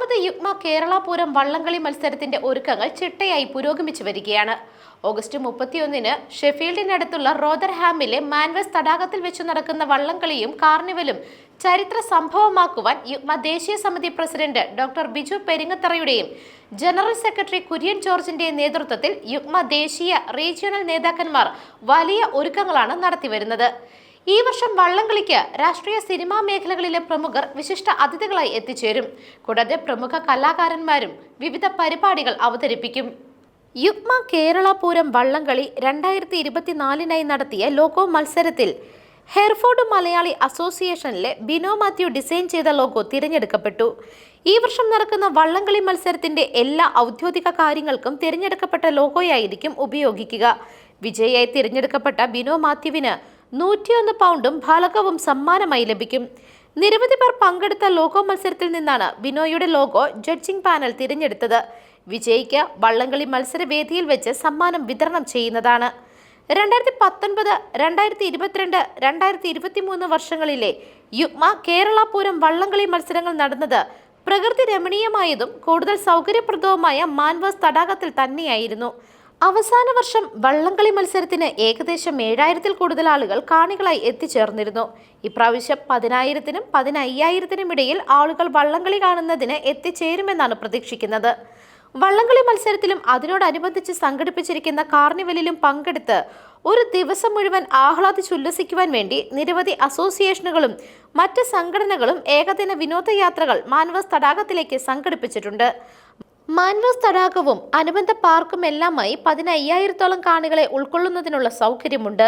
ആറാമത് യുഗ്മ കേരള പൂരം വള്ളംകളി മത്സരത്തിന്റെ ഒരുക്കങ്ങൾ ചിട്ടയായി പുരോഗമിച്ചു വരികയാണ്. ഓഗസ്റ്റ് 31-ന് ഷെഫീൽഡിനടുത്തുള്ള റോദർഹാമിലെ മാൻവെസ് തടാകത്തിൽ വെച്ച് നടക്കുന്ന വള്ളംകളിയും കാർണിവലും ചരിത്ര സംഭവമാക്കുവാൻ യുഗ്മ ദേശീയ സമിതി പ്രസിഡന്റ് ഡോക്ടർ ബിജു പെരിങ്ങത്തറയുടെയും ജനറൽ സെക്രട്ടറി കുര്യൻ ജോർജിന്റെ നേതൃത്വത്തിൽ യുഗ്മ ദേശീയ റീജിയണൽ നേതാക്കന്മാർ വലിയ ഒരുക്കങ്ങളാണ് നടത്തിവരുന്നത്. ഈ വർഷം വള്ളംകളിക്ക് രാഷ്ട്രീയ സിനിമാ മേഖലകളിലെ പ്രമുഖർ വിശിഷ്ട അതിഥികളായി എത്തിച്ചേരും. കൂടാതെ പ്രമുഖ കലാകാരന്മാരും വിവിധ പരിപാടികൾ അവതരിപ്പിക്കും. യുഗ്മ കേരള പൂരം വള്ളംകളി 2024 നടത്തിയ ലോഗോ മത്സരത്തിൽ ഹെർഫോർഡ് മലയാളി അസോസിയേഷനിലെ ബിനോ മാത്യു ഡിസൈൻ ചെയ്ത ലോഗോ തിരഞ്ഞെടുക്കപ്പെട്ടു. ഈ വർഷം നടക്കുന്ന വള്ളംകളി മത്സരത്തിന്റെ എല്ലാ ഔദ്യോഗിക കാര്യങ്ങൾക്കും തിരഞ്ഞെടുക്കപ്പെട്ട ലോഗോയായിരിക്കും ഉപയോഗിക്കുക. വിജയിയായി തിരഞ്ഞെടുക്കപ്പെട്ട ബിനോ മാത്യുവിന് 101 പൗണ്ടും ഫലകവും സമ്മാനമായി ലഭിക്കും. നിരവധി പേർ പങ്കെടുത്ത ലോഗോ മത്സരത്തിൽ നിന്നാണ് ബിനോയുടെ ലോഗോ ജഡ്ജിംഗ് പാനൽ തിരഞ്ഞെടുത്തത്. വിജയിക്ക് വള്ളംകളി മത്സരവേദിയിൽ വെച്ച് സമ്മാനം വിതരണം ചെയ്യുന്നതാണ്. 2019, 2022, 2023 വർഷങ്ങളിലെ യുഗ്മ കേരള പൂരം വള്ളംകളി മത്സരങ്ങൾ നടന്നത് പ്രകൃതി രമണീയമായതും കൂടുതൽ സൗകര്യപ്രദവുമായ മാൻവസ് തടാകത്തിൽ തന്നെയായിരുന്നു. അവസാന വർഷം വള്ളംകളി മത്സരത്തിന് ഏകദേശം 7000-ൽ കൂടുതൽ ആളുകൾ കാണികളായി എത്തിച്ചേർന്നിരുന്നു. ഇപ്രാവശ്യം 10,000-നും 15,000-നും ഇടയിൽ ആളുകൾ വള്ളംകളി കാണുന്നതിന് എത്തിച്ചേരുമെന്നാണ് പ്രതീക്ഷിക്കുന്നത്. വള്ളംകളി മത്സരത്തിലും അതിനോടനുബന്ധിച്ച് സംഘടിപ്പിച്ചിരിക്കുന്ന കാർണിവലിലും പങ്കെടുത്ത് ഒരു ദിവസം മുഴുവൻ ആഹ്ലാദിച്ചുല്ലസിക്കുവാൻ വേണ്ടി നിരവധി അസോസിയേഷനുകളും മറ്റ് സംഘടനകളും ഏകദിന വിനോദയാത്രകൾ മാൻവസ് തടാകത്തിലേക്ക് സംഘടിപ്പിച്ചിട്ടുണ്ട്. മാൻവസ് തടാകവും അനുബന്ധ പാർക്കുമെല്ലാമായി 15,000-ഓളം കാണികളെ ഉൾക്കൊള്ളുന്നതിനുള്ള സൗകര്യമുണ്ട്.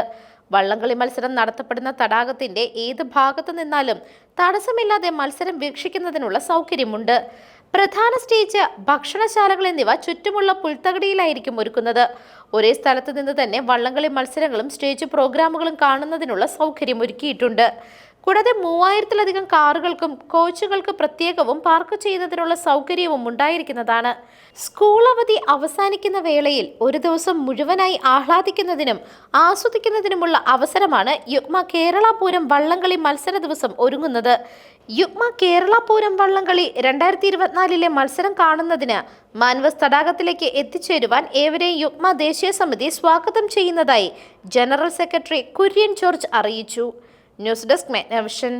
വള്ളംകളി മത്സരം നടത്തപ്പെടുന്ന തടാകത്തിന്റെ ഏത് ഭാഗത്തു നിന്നാലും തടസ്സമില്ലാതെ മത്സരം വീക്ഷിക്കുന്നതിനുള്ള സൗകര്യമുണ്ട്. പ്രധാന സ്റ്റേജ്, ഭക്ഷണശാലകൾ എന്നിവ ചുറ്റുമുള്ള പുൽത്തകടിയിലായിരിക്കും ഒരുക്കുന്നത്. ഒരേ സ്ഥലത്ത് നിന്ന് തന്നെ വള്ളംകളി മത്സരങ്ങളും സ്റ്റേജ് പ്രോഗ്രാമുകളും കാണുന്നതിനുള്ള സൗകര്യം ഒരുക്കിയിട്ടുണ്ട്. കൂടാതെ 3000-ലധികം കാറുകൾക്കും കോച്ചുകൾക്ക് പ്രത്യേകവും പാർക്ക് ചെയ്യുന്നതിനുള്ള സൗകര്യവും ഉണ്ടായിരിക്കുന്നതാണ്. സ്കൂൾ അവധി അവസാനിക്കുന്ന വേളയിൽ ഒരു ദിവസം മുഴുവനായി ആഹ്ലാദിക്കുന്നതിനും ആസ്വദിക്കുന്നതിനുമുള്ള അവസരമാണ് യുഗ്മ കേരള പൂരം വള്ളംകളി മത്സര ദിവസം ഒരുങ്ങുന്നത്. യുഗ്മ കേരള പൂരം വള്ളംകളി 2024-ലെ മത്സരം കാണുന്നതിന് മാൻവസ് തടാകത്തിലേക്ക് എത്തിച്ചേരുവാൻ ഏവരെയും യുഗ്മ ദേശീയ സമിതി സ്വാഗതം ചെയ്യുന്നതായി ജനറൽ സെക്രട്ടറി കുര്യൻ ജോർജ് അറിയിച്ചു. News desk മെഗ്നവിഷൻ.